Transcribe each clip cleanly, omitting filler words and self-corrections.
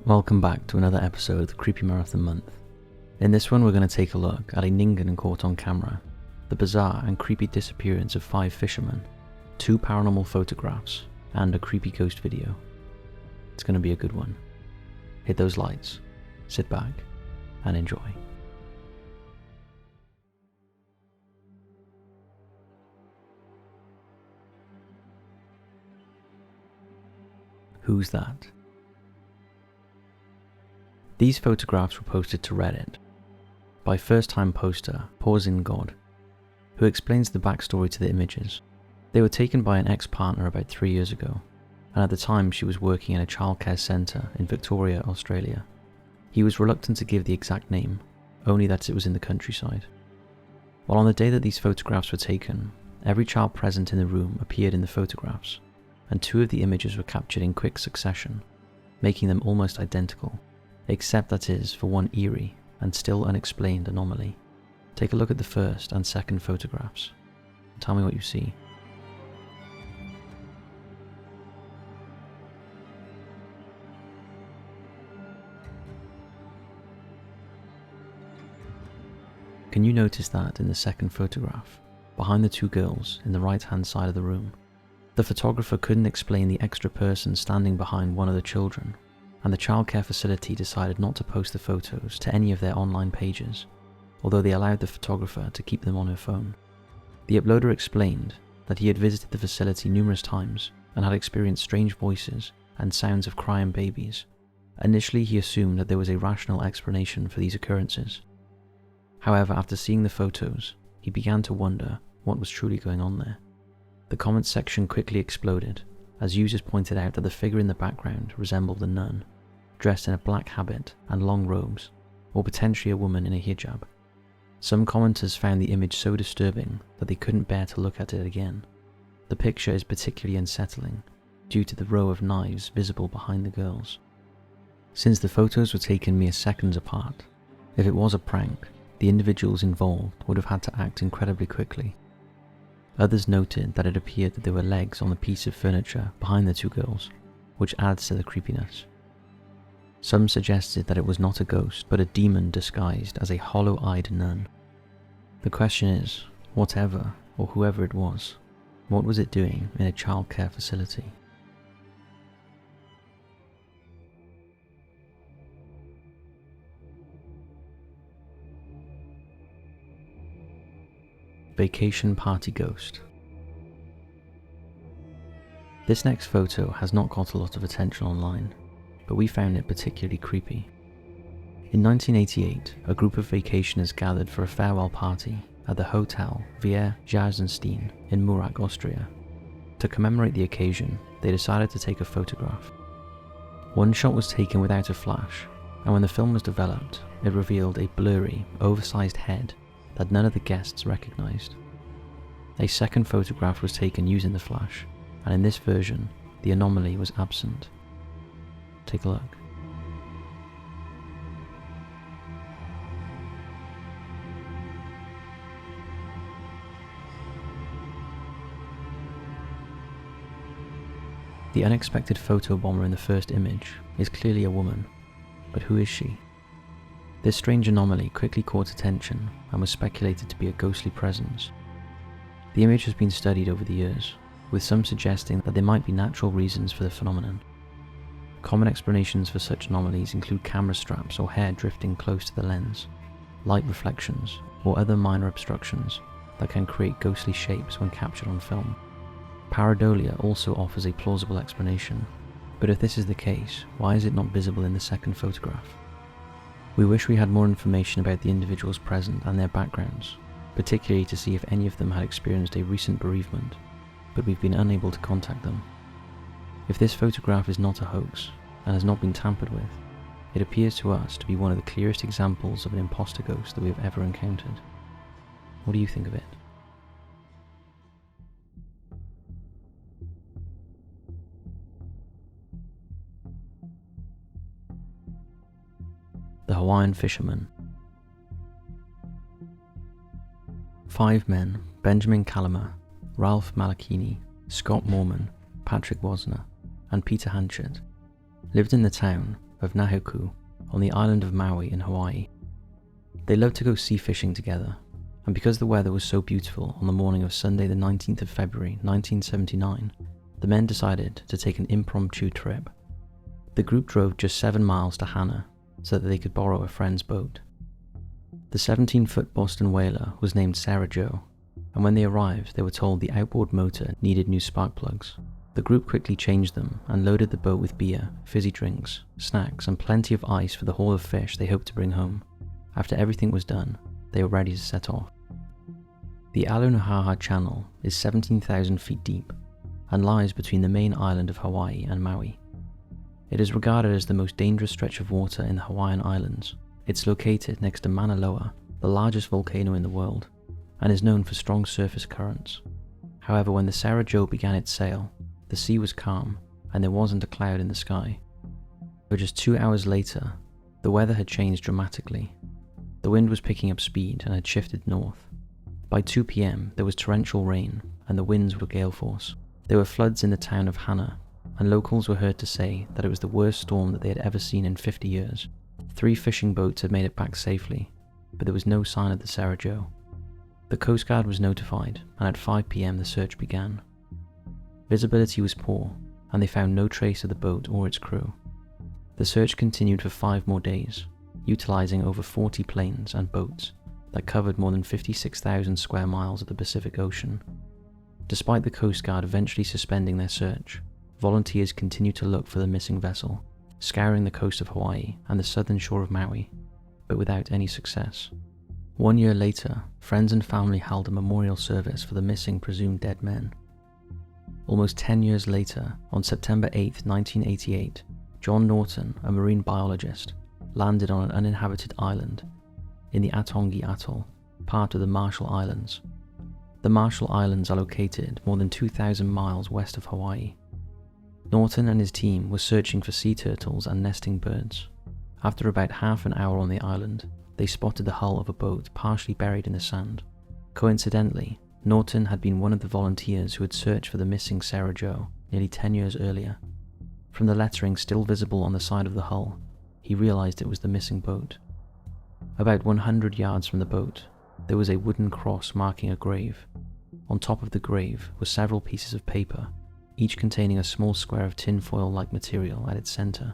Welcome back to another episode of the Creepy Marathon Month. In this one we're going to take a look at a Ningen caught on camera, the bizarre and creepy disappearance of 5 fishermen, 2 paranormal photographs, and a creepy ghost video. It's going to be a good one. Hit those lights, sit back, and enjoy. Who's that? These photographs were posted to Reddit by first-time poster Pausing God, who explains the backstory to the images. They were taken by an ex-partner about 3 years ago, and at the time she was working in a childcare centre in Victoria, Australia. He was reluctant to give the exact name, only that it was in the countryside. While on the day that these photographs were taken, every child present in the room appeared in the photographs, and 2 of the images were captured in quick succession, making them almost identical, except that is for one eerie and still unexplained anomaly. Take a look at the first and second photographs. Tell me what you see. Can you notice that in the second photograph, behind the 2 girls in the right-hand side of the room? The photographer couldn't explain the extra person standing behind one of the children, and the childcare facility decided not to post the photos to any of their online pages, although they allowed the photographer to keep them on her phone. The uploader explained that he had visited the facility numerous times and had experienced strange voices and sounds of crying babies. Initially he assumed that there was a rational explanation for these occurrences. However, after seeing the photos, he began to wonder what was truly going on there. The comments section quickly exploded as users pointed out that the figure in the background resembled a nun, dressed in a black habit and long robes, or potentially a woman in a hijab. Some commenters found the image so disturbing that they couldn't bear to look at it again. The picture is particularly unsettling due to the row of knives visible behind the girls. Since the photos were taken mere seconds apart, if it was a prank, the individuals involved would have had to act incredibly quickly. Others noted that it appeared that there were legs on the piece of furniture behind the 2 girls, which adds to the creepiness. Some suggested that it was not a ghost, but a demon disguised as a hollow-eyed nun. The question is, whatever or whoever it was, what was it doing in a childcare facility? Vacation party ghost. This next photo has not got a lot of attention online, but we found it particularly creepy. In 1988, a group of vacationers gathered for a farewell party at the Hotel Vier Jahrzehnstein in Murak, Austria. To commemorate the occasion, they decided to take a photograph. One shot was taken without a flash, and when the film was developed, it revealed a blurry, oversized head that none of the guests recognized. A second photograph was taken using the flash, and in this version, the anomaly was absent. Take a look. The unexpected photobomber in the first image is clearly a woman, but who is she? This strange anomaly quickly caught attention and was speculated to be a ghostly presence. The image has been studied over the years, with some suggesting that there might be natural reasons for the phenomenon. Common explanations for such anomalies include camera straps or hair drifting close to the lens, light reflections, or other minor obstructions that can create ghostly shapes when captured on film. Pareidolia also offers a plausible explanation, but if this is the case, why is it not visible in the second photograph? We wish we had more information about the individuals present and their backgrounds, particularly to see if any of them had experienced a recent bereavement, but we've been unable to contact them. If this photograph is not a hoax and has not been tampered with, it appears to us to be one of the clearest examples of an imposter ghost that we have ever encountered. What do you think of it? The Hawaiian Fisherman. 5 men, Benjamin Calamer, Ralph Malachini, Scott Mormon, Patrick Wasner, and Peter Hanchett, lived in the town of Nahiku on the island of Maui in Hawaii. They loved to go sea fishing together, and because the weather was so beautiful on the morning of Sunday the 19th of February 1979, the men decided to take an impromptu trip. The group drove just 7 miles to Hana so that they could borrow a friend's boat. The 17-foot Boston whaler was named Sarah Joe, and when they arrived they were told the outboard motor needed new spark plugs. The group quickly changed them and loaded the boat with beer, fizzy drinks, snacks, and plenty of ice for the haul of fish they hoped to bring home. After everything was done, they were ready to set off. The Aloha Channel is 17,000 feet deep and lies between the main island of Hawaii and Maui. It is regarded as the most dangerous stretch of water in the Hawaiian Islands. It's located next to Mauna Loa, the largest volcano in the world, and is known for strong surface currents. However, when the Sarah Joe began its sail, the sea was calm and there wasn't a cloud in the sky. But just 2 hours later, the weather had changed dramatically. The wind was picking up speed and had shifted north. By 2 p.m. there was torrential rain and the winds were gale force. There were floods in the town of Hana, and locals were heard to say that it was the worst storm that they had ever seen in 50 years. 3 fishing boats had made it back safely, but there was no sign of the Sarah Joe. The Coast Guard was notified, and at 5 p.m. the search began. Visibility was poor, and they found no trace of the boat or its crew. The search continued for 5 more days, utilizing over 40 planes and boats that covered more than 56,000 square miles of the Pacific Ocean. Despite the Coast Guard eventually suspending their search, volunteers continued to look for the missing vessel, scouring the coast of Hawaii and the southern shore of Maui, but without any success. 1 year later, friends and family held a memorial service for the missing presumed dead men. Almost 10 years later, on September 8, 1988, John Norton, a marine biologist, landed on an uninhabited island in the Atongi Atoll, part of the Marshall Islands. The Marshall Islands are located more than 2,000 miles west of Hawaii. Norton and his team were searching for sea turtles and nesting birds. After about half an hour on the island, they spotted the hull of a boat partially buried in the sand. Coincidentally, Norton had been one of the volunteers who had searched for the missing Sarah Joe nearly 10 years earlier. From the lettering still visible on the side of the hull, he realized it was the missing boat. About 100 yards from the boat, there was a wooden cross marking a grave. On top of the grave were several pieces of paper, each containing a small square of tinfoil-like material at its center.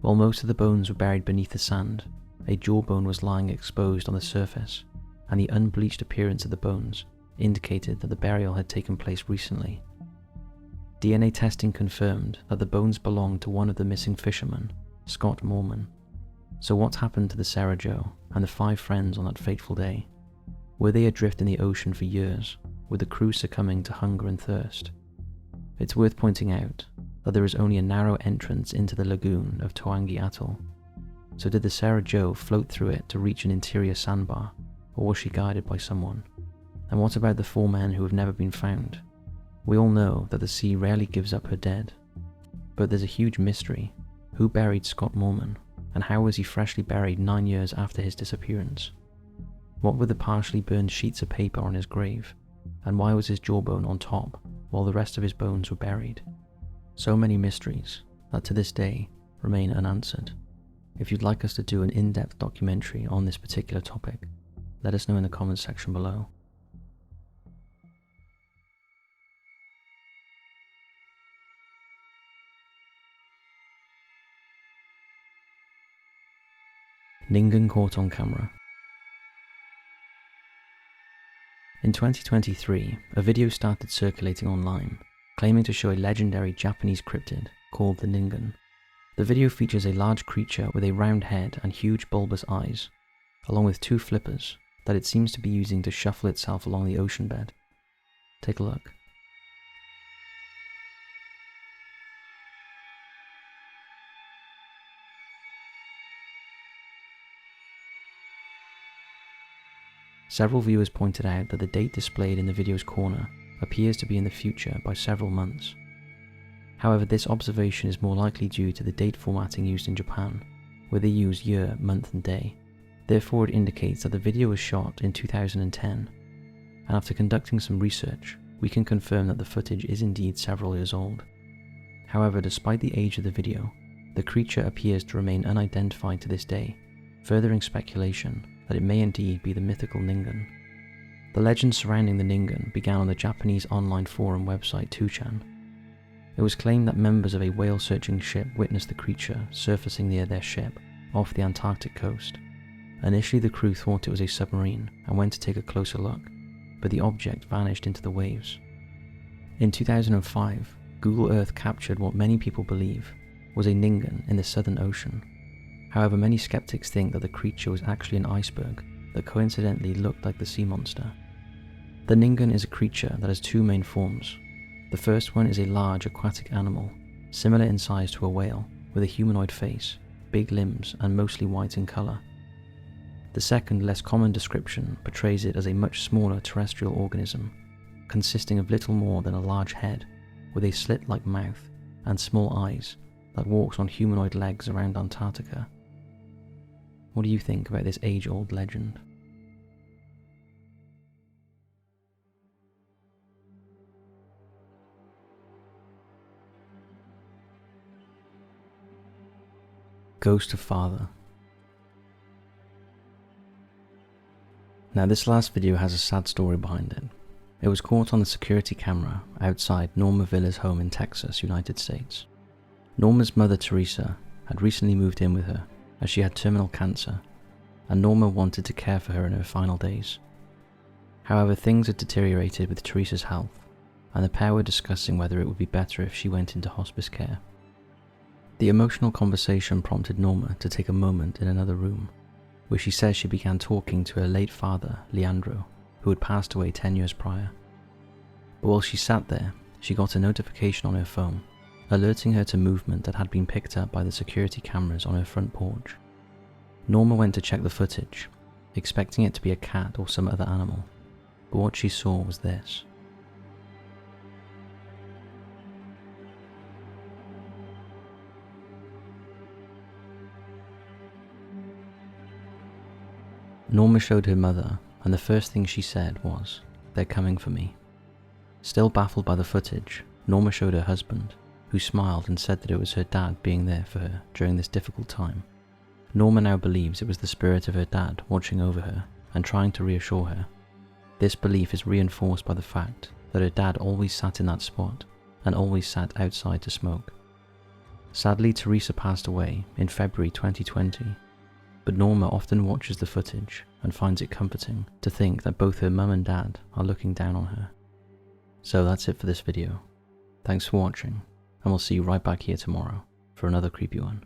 While most of the bones were buried beneath the sand, a jawbone was lying exposed on the surface, and the unbleached appearance of the bones indicated that the burial had taken place recently. DNA testing confirmed that the bones belonged to one of the missing fishermen, Scott Moorman. So what happened to the Sarah Joe and the 5 friends on that fateful day? Were they adrift in the ocean for years, with the crew succumbing to hunger and thirst? It's worth pointing out that there is only a narrow entrance into the lagoon of Toangi Atoll. So did the Sarah Joe float through it to reach an interior sandbar, or was she guided by someone? And what about the 4 men who have never been found? We all know that the sea rarely gives up her dead. But there's a huge mystery. Who buried Scott Moorman? And how was he freshly buried 9 years after his disappearance? What were the partially burned sheets of paper on his grave? And why was his jawbone on top, while the rest of his bones were buried? So many mysteries that to this day remain unanswered. If you'd like us to do an in-depth documentary on this particular topic, let us know in the comments section below. Ningen caught on camera. In 2023, a video started circulating online, claiming to show a legendary Japanese cryptid called the Ningen. The video features a large creature with a round head and huge bulbous eyes, along with 2 flippers that it seems to be using to shuffle itself along the ocean bed. Take a look. Several viewers pointed out that the date displayed in the video's corner appears to be in the future by several months. However, this observation is more likely due to the date formatting used in Japan, where they use year, month and day. Therefore, it indicates that the video was shot in 2010, and after conducting some research, we can confirm that the footage is indeed several years old. However, despite the age of the video, The creature appears to remain unidentified to this day, furthering speculation that it may indeed be the mythical Ningen. The legend surrounding the Ningen began on the Japanese online forum website 2chan. It was claimed that members of a whale-searching ship witnessed the creature surfacing near their ship off the Antarctic coast. Initially, the crew thought it was a submarine and went to take a closer look, but the object vanished into the waves. In 2005, Google Earth captured what many people believe was a Ningen in the Southern Ocean. However, many skeptics think that the creature was actually an iceberg that coincidentally looked like the sea monster. The Ningen is a creature that has two main forms. The first one is a large aquatic animal, similar in size to a whale, with a humanoid face, big limbs, and mostly white in colour. The second, less common description portrays it as a much smaller terrestrial organism, consisting of little more than a large head, with a slit-like mouth and small eyes, that walks on humanoid legs around Antarctica. What do you think about this age-old legend? Ghost of Father. Now, this last video has a sad story behind it. It was caught on the security camera outside Norma Villa's home in Texas, United States. Norma's mother, Teresa, had recently moved in with her as she had terminal cancer, and Norma wanted to care for her in her final days. However, things had deteriorated with Teresa's health, and the pair were discussing whether it would be better if she went into hospice care. The emotional conversation prompted Norma to take a moment in another room, where she says she began talking to her late father, Leandro, who had passed away 10 years prior. But while she sat there, she got a notification on her phone, alerting her to movement that had been picked up by the security cameras on her front porch. Norma went to check the footage, expecting it to be a cat or some other animal, but what she saw was this. Norma showed her mother, and the first thing she said was, "They're coming for me." Still baffled by the footage, Norma showed her husband, who smiled and said that it was her dad being there for her during this difficult time. Norma now believes it was the spirit of her dad watching over her and trying to reassure her. This belief is reinforced by the fact that her dad always sat in that spot and always sat outside to smoke. Sadly, Teresa passed away in February 2020, but Norma often watches the footage and finds it comforting to think that both her mum and dad are looking down on her. So that's it for this video. Thanks for watching, and we'll see you right back here tomorrow for another creepy one.